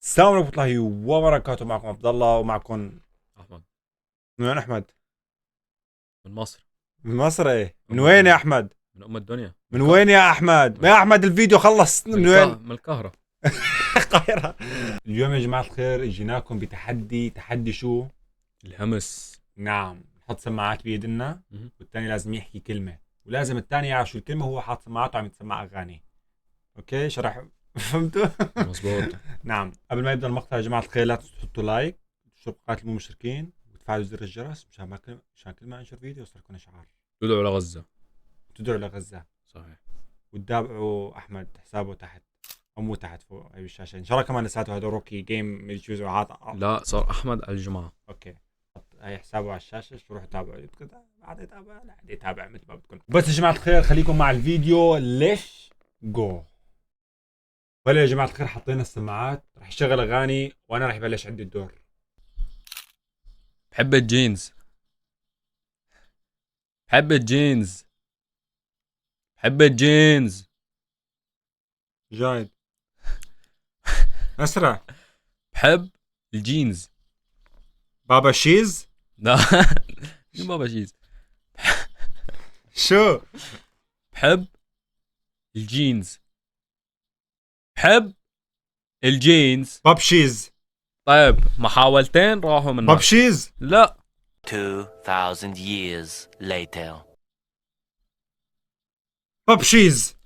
السلام عليكم ورحمة الله وبركاته. معكم عبد الله ومعكم احمد من وين أحمد؟ من مصر. من مصر. إيه من أم وين يا الدنيا. أحمد؟ من ام الدنيا. من وين يا أحمد؟ ما يا أحمد الفيديو خلص. من وين؟ من القاهرة. القاهرة. اليوم يا جماعة الخير جيناكم تحدي شو؟ الهمس. نعم، نحط سماعات بيدنا مهم. والتاني لازم يحكي كلمة ولازم التاني يعرف شو الكلمة وهو حاط سماعاته وعم يتسمع أغاني. أوكي شرح فهمتوا؟ مظبوط. نعم، قبل ما يبدأ المقطع يا جماعة الخير لا تنسوا تحطوا لايك وتشتركوا قناة المو مشتركين وتفعلوا زر الجرس مشان كل ما انشر فيديو يوصلكم اشعار. ادعوا لغزة. تدعوا لغزة صحيح. وتتابعوا احمد حسابه تحت او مو تحت فوق هاي الشاشة ان شاء الله. كمان لساته هذا روكي جيم تشوز لا صار احمد الجماعة. اوكي، حط هاي حسابه على الشاشة، روحوا تابعوا. بعد يتابع لا عاد يتابع مثل ما بدكم. بس يا جماعة الخير خليكم مع الفيديو. ليش جو. ولا يا جماعة الخير حطينا السماعات، رح يشغل اغاني وانا رح يبلش عندي الدور. بحب الجينز. بحب الجينز. بحب الجينز. جايد اسرع. بحب الجينز. بابا شيز. لا شو بابا جينز. شو؟ بحب الجينز. بحب الجينز. باب شيز. طيب محاولتين راحوا من باب شيز. لا 2,000 years later. باب شيز.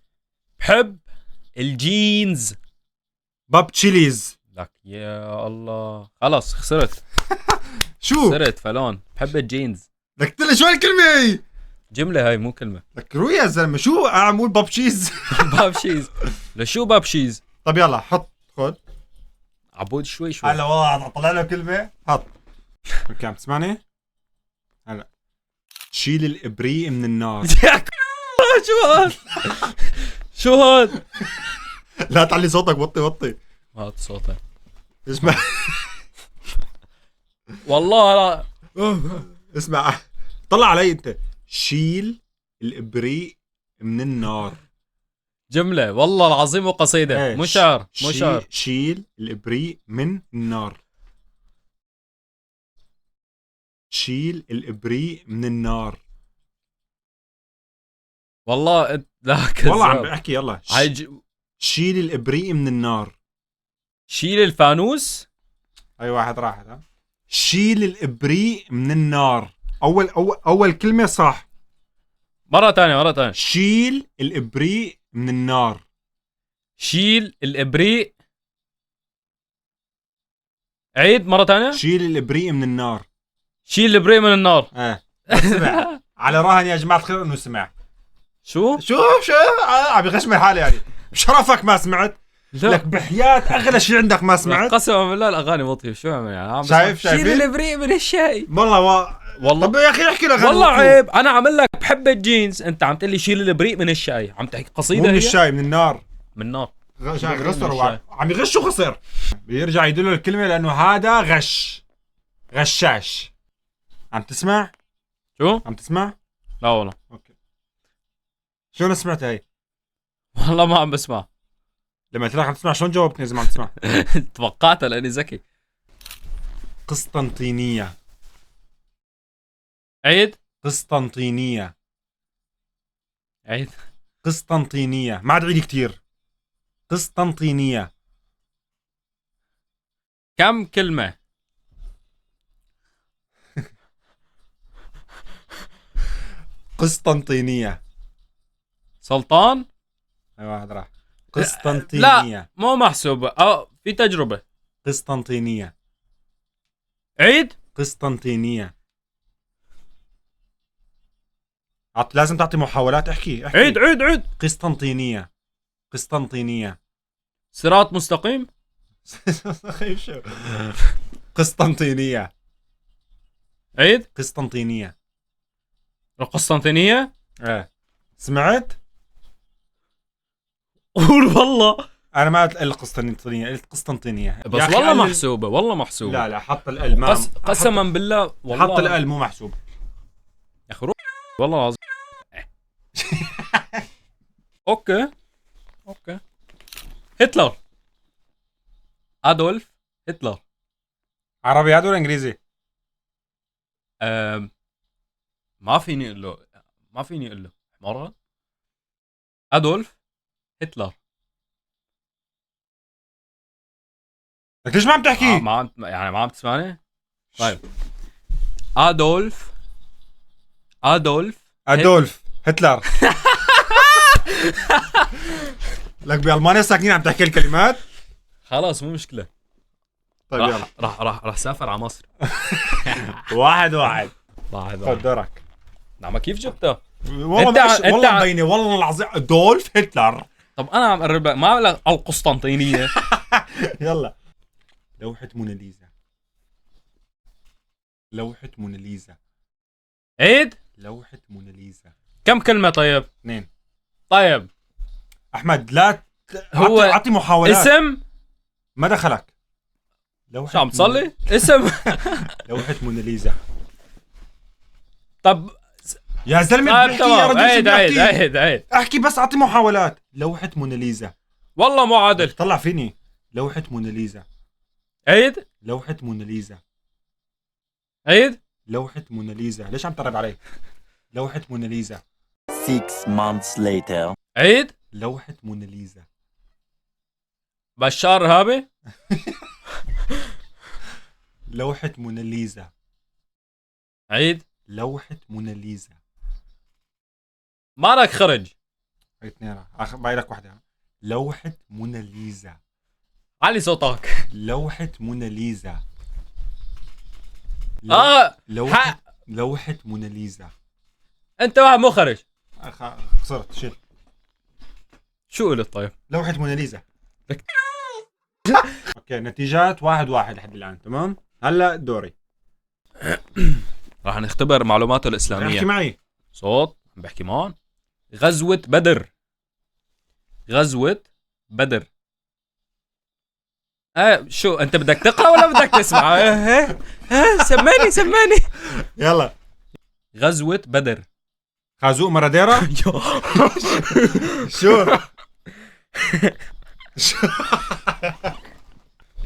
بحب الجينز. باب تشيليز. لك يا الله خلص خسرت. شو؟ خسرت فلون. بحب الجينز. لك تقول شو الكلمة هي؟ جملة هاي مو كلمة. لك روي يا زلمة شو اعمل باب شيز؟ باب شيز. لشو باب شيز؟ طب يلا حط خد. عبود شوي شوي. هلا والله طلع له كلمة. حط. اوكي عم تسمعني؟ هلا تشيل الابريق من النار. شو هاد؟ شو هاد؟ لا تعلي صوتك، وطي. هات صوتك. اسمع. والله لا. اسمع طلع علي انت. شيل الابريق من النار. جملة والله العظيم وقصيدة ايه مو شعر مو شعر. شيل الابريق من النار. شيل الابريق من النار. والله لا والله عم كذاب. بحكي يلا. شيل الابريق من النار. شيل الفانوس. اي واحد راحت. ها شيل الابريق من النار. اول كلمة صح. مرة تانية. شيل الابريق من النار. شيل الابريق. عيد مرة تانية. شيل الابريق من النار. شيل الابريق من النار. ايه سمع. على راهن يا جماعة الخير انه سمع. شو شوف عم يغش من حالي يعني. بشرفك ما سمعت. لا. لك بحياة اغلى شيء عندك ما سمعت. قسما بالله الاغاني بطيئة. شو عم يعني عم شايف شيل شايفين؟ الابريق من الشاي. والله طب يا اخي احكي لك. والله عيب. انا عامل لك بحب الجينز انت عم تقول لي شيل الابريق من الشاي. عم تحكي قصيدة مو من هي؟ الشاي من النار. من النار. غسر عم يغش وخسر. بيرجع يدل الكلمة لانه هذا غش. غشاش. عم تسمع؟ شو؟ عم تسمع؟ لا والله. اوكي. شو انا سمعت هاي؟ والله ما عم بسمع. لما قلت لك عم تسمع شلون جاوبتني اذا ما عم تسمع؟ توقعتها لاني ذكي. قسطنطينية. عيد. قسطنطينية. عيد. قسطنطينية. ما عاد عيد كتير. قسطنطينية. كم كلمة؟ قسطنطينية. سلطان. اي واحد راح. قسطنطينية. لا مو محسوبة. في تجربة. قسطنطينية. عيد. قسطنطينية. لازم تعطي محاولات. احكي. عيد. قسطنطينية. قسطنطينية. صراط مستقيم. خايف شو. قسطنطينية. عيد. قسطنطينية. القسطنطينية. ايه سمعت؟ قول والله. انا ما قلت القسطنطينية، قلت قسطنطينية. بس والله محسوبة. والله محسوبة. لا حط ال ما قسما بالله والله. حط ال مو محسوب. يا اخي والله العظيم. اوكي. هتلر. ادولف هتلر. عربي هذا ولا انجليزي؟ ما فيني اقول له مره. ادولف هتلر. لك ليش ما عم تحكي؟ ما عم تسمعني. طيب ادولف هتلر. لك بألمانيا ساكنين عم تحكي الكلمات؟ خلاص مو مشكله. طيب يلا. راح سافر على مصر. 1-1. واحد خذ دورك. نعم كيف جبته؟ والله أنت والله مبينه والله العظيم ادولف هتلر. طب انا عم اقرب لك، ما اقول لك القسطنطينيه. يلا. لوحة موناليزا. لوحة موناليزا. عيد. لوحة موناليزا. كم كلمه؟ طيب 2. طيب احمد لا هو اعطي محاولات. اسم. ما دخلك. لوحة شو عم تصلي؟ اسم. لوحة موناليزا. طب يا زلمه طيب بحكي يا تمام، رجل. عيد احكي بس اعطي محاولات. لوحة موناليزا. والله مو عادل. طلع فيني. لوحة موناليزا. عيد. لوحة موناليزا. عيد. لوحة موناليزا. ليش عم تقرب علي؟ لوحة موناليزا. 6 months later. عيد. لوحة موناليزا. بشار هابي. لوحة موناليزا. عيد. لوحة موناليزا. مالك خرج. اثنين باقي لك واحدة. لوحة موناليزا. علي صوتك. لوحة موناليزا. لوحة. لوحة موناليزا. انت واحد مو خرج. خسرت. شيل. شو قلت طيب؟ لوحة موناليزا. اوكي نتيجات 1-1 لحد الان. تمام. هلا دوري. راح نختبر معلوماته احكي الإسلامية. معي. صوت عم بحكي معهم. غزوة بدر. غزوة بدر. شو انت بدك تقرأ ولا بدك تسمع؟ سمعني. يلا. غزوة بدر. خازوق مراديرا. شو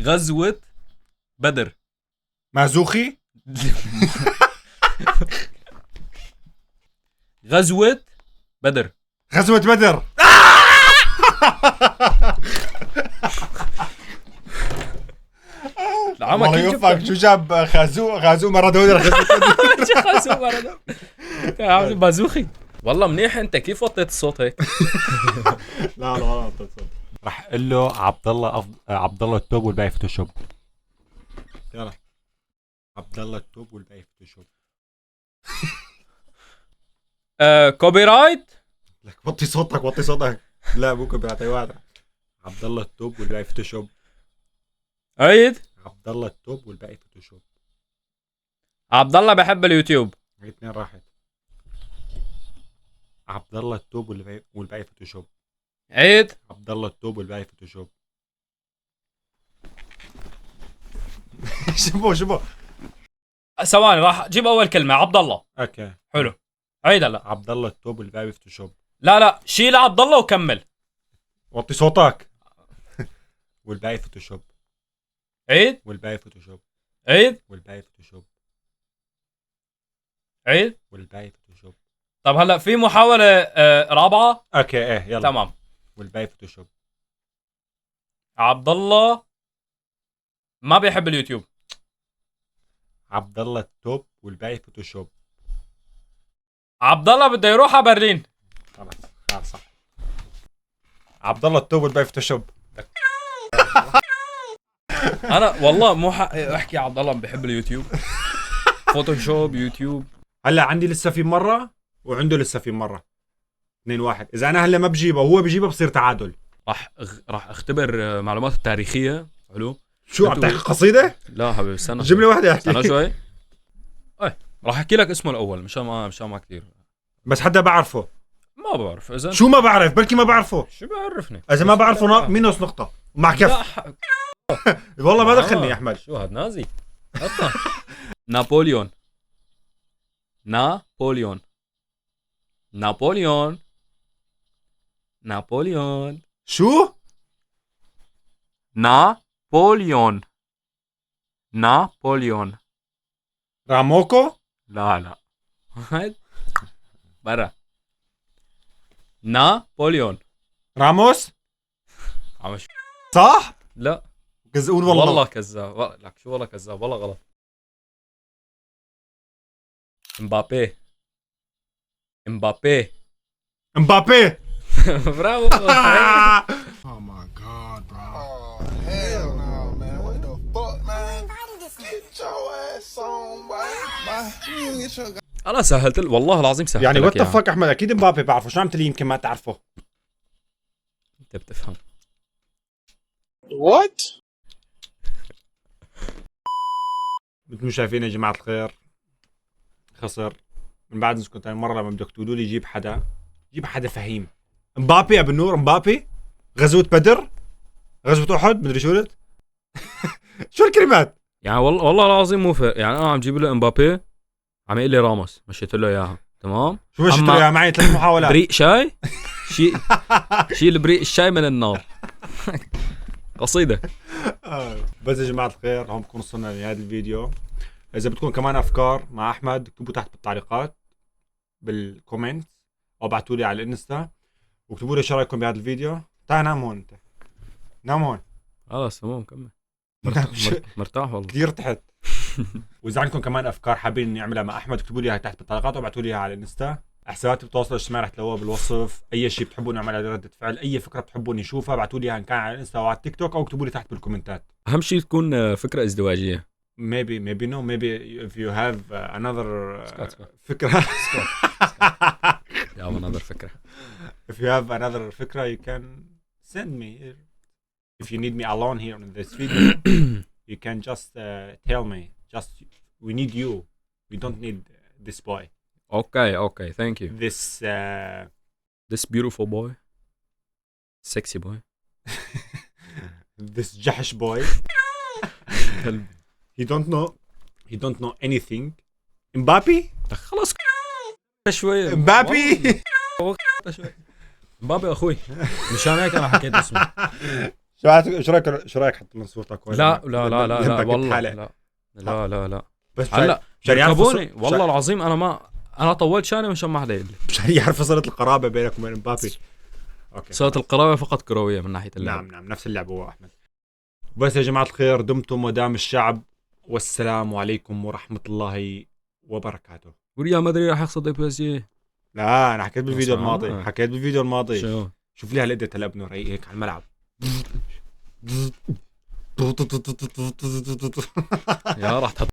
غزوة بدر. مازوخي. غزوة بدر. غزوة بدر. العمى والله كيف يوفقك. شو جاب خازوق مارادونا؟ جبت بازوخي. والله منيح. انت كيف وطيت الصوت هيك؟ لا والله راح اقول له عبد الله التوب والباقي فوتوشوب. يلا. عبد الله التوب والباقي فوتوشوب. كوبي رايت. لك وطي صوتك. لا مو كوبي رايت. واحد. عبد الله التوب والباقي فوتوشوب. عيد. عبد الله التوب والباقي فوتوشوب. عبد الله بحب اليوتيوب. هي 2 راحت. عبد الله التوب والباقي فوتوشوب. عيد. عبد الله التوب والباقي فوتوشوب. شبو ثواني راح جيب اول كلمة. عبد الله. اوكي حلو. عيد هلا. عبد الله التوب والباقي فوتوشوب. لا شيل عبد الله وكمل. وطي صوتك. والباقي فوتوشوب. عيد. والباقي فوتوشوب. عيد. والباقي فوتوشوب. عيد. والباقي فوتوشوب. طب هلا في محاولة رابعة. اوكي ايه يلا. تمام. والباقي فوتوشوب. عبد الله ما بيحب اليوتيوب. عبد الله التوب والباقي فوتوشوب. عبد الله بده يروح على برلين. خلاص صح. عبد الله التوب والباقي فوتوشوب. انا والله مو احكي عبد الله بحب اليوتيوب. فوتوشوب يوتيوب. هلا عندي لسه في مرة وعنده لسه في مرة. 2-1. اذا انا هلا ما بجيبه وهو بجيبه بصير تعادل. راح اختبر معلومات التاريخية. حلو. شو عم تحكي قصيدة؟ لا حبيبي استنى. جيب لي واحدة احكي. استنى شوي. راح احكي لك اسمه الاول مشان ما كثير. بس حدا بعرفه. ما بعرف اذا شو ما بعرف؟ بلكي ما بعرفه. شو بعرفني. اذا ما بعرفه مينوس نقطة مع كف. والله ما دخلني يا احمد. شو هاد نازي. نابليون. شو؟ نابليون. نابليون. راموكو. لا لا. هاي برا. نابليون. راموس. عمش. صح. لا قول والله. والله كذاب. لك شو والله كذاب والله غلط. مبابي. مبابي. مبابي. برافو. Oh my god, bro. Oh, hell no, man. What the fuck, man? Get your ass on, boy. You get your انا سهلت والله العظيم سهلت يعني لك وات ذا إياها. فك احمد، اكيد مبابي بعرفه، شو عم تلي يمكن ما تعرفه. انت بتفهم. What? مثل ما شايفين يا جماعه الخير، خسر من بعد نسكت. ثاني مره لما بدك تقولوا لي جيب حدا فهيم. مبابي ابو النور، مبابي. غزوه بدر، غزوه احد، مدري شو قلت. شو الكلمات؟ يعني والله العظيم مو فير. يعني انا عم جيب له امبابي، عم يقول لي راموس، مشيت له اياها تمام. شو مشيت أما له معي 3 محاولات. بريق شاي. شيل بريق الشاي من النار. قصيده. بس يا جماعه الخير، هون بكون وصلنا لهذا الفيديو. اذا بدكم كمان افكار مع احمد اكتبوا تحت بالتعليقات بالكومنت، او ابعتوا لي على الانستا واكتبوا لي شو رايكم بهذا الفيديو. تعال نام هون، انت نام هون. خلاص تمام كمل. شو- مرتاح والله. كثير تحت. واذا عندكم كمان افكار حابين اني اعملها مع احمد اكتبوا لي اياها تحت بالتعليقات وابعتوا لي اياها على الانستا. حسابات التواصل الاجتماعي رح تلاقوها بالوصف. اي شيء بتحبوا نعمل عليه ردة فعل، اي فكره بتحبوا اني اشوفها ابعتوا لي اياها ان كان على الانستا او على التيك توك، او اكتبوا لي تحت بالكومنتات. اهم شيء تكون فكره ازدواجيه. maybe no, maybe if you have another سكوت. فكرة. يا another فكره. If you have another فكرة you can send me. If you need me alone here in this video you can just tell me. Just we need you. We don't need this boy. اوكي ثانك يو. This This beautiful boy. Sexy boy. this جحش boy. He don't know anything. مبابي. خلص شوي. مبابي. مبابي اخوي. مشان هيك انا حكيت اسمه. شو رايك حط من صورتك وين؟ لا لا لا لا لا جنبك والله بحالة. لا لا لا لا. بس هلا مشان يعرفوا ركبوني والله العظيم انا طولت شاني مشان ما حدا يقول لي. مشان يعرفوا صلة القرابة بينك وبين مبابي. اوكي. صارت القرابه فقط كرويه من ناحيه اللعب. نعم نفس اللعبة هو احمد. بس يا جماعة الخير، دمتم ودام الشعب، والسلام عليكم ورحمة الله وبركاته. وريال مدريد راح يخسر بي اس جي. لا انا حكيت بالفيديو صح. الماضي. شو شوف لي هالقدة هلا ابنه رايق هيك على الملعب. يا راح تحط